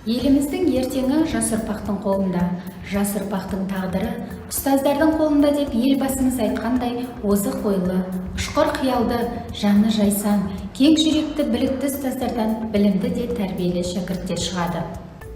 Еліміздің ертеңі жас ұрпақтың қолында, жас ұрпақтың тағдыры ұстаздардың қолында деп елбасымыз айтқандай, озық ойлы, ұшқыр қиялды, жаны жайсаң, кең жүректі, білікті ұстаздардан білімді де тәрбиелі шәкірттер шығады.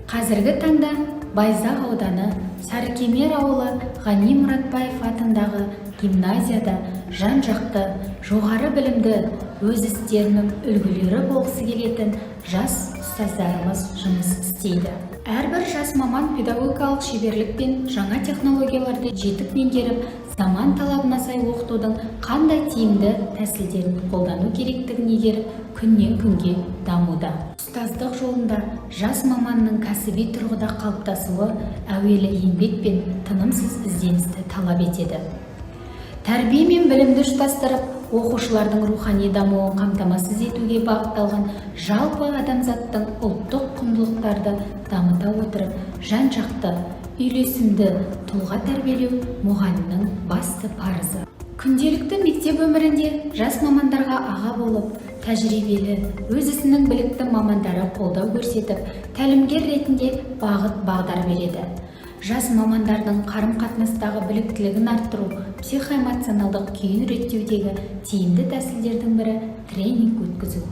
Қазіргі таңда Байзақ ауданы Сарыкемер ауылы Ғани Мұратбаев атындағы гимназияда жан-жақты, жоғары білімді, өз істерінің үлгілері болғысы келетін жас ұстаздарымыз жұмыс істейді. Әрбір жас маман педагогикалық шеберлік пен жаңа технологияларды жетік меңгеріп, заман талабына сай оқытудың қандай тиімді тәсілдерін қолдану керектігін игеріп, күннен күнге дамуда. Ұстаздық жолында жас маманның кәсіби тұрғыда қалыптасуы әуелі еңбек пен тынымсыз ізденісті талап етеді. Тәрбие мен білімді ұштастырып, оқушылардың рухани дамуын қамтамасыз етуге бағытталған жалпы адамзаттың ұлттық құндылықтарды дамыта отырып, жан-жақты, үйлесімді тұлға тәрбиелеу мұғалімнің басты парызы. Күнделікті мектеп өмірінде жас мамандарға аға болып, тәжірибелі, өз ісінің білікті мамандары қолдау көрсетіп, тәлімгер ретінде бағыт-бағдар береді. Жас мамандардың қарым-қатынастағы біліктілігін арттыру, психоэмоционалдық күйін реттеудегі тиімді тәсілдердің бірі тренинг өткізу.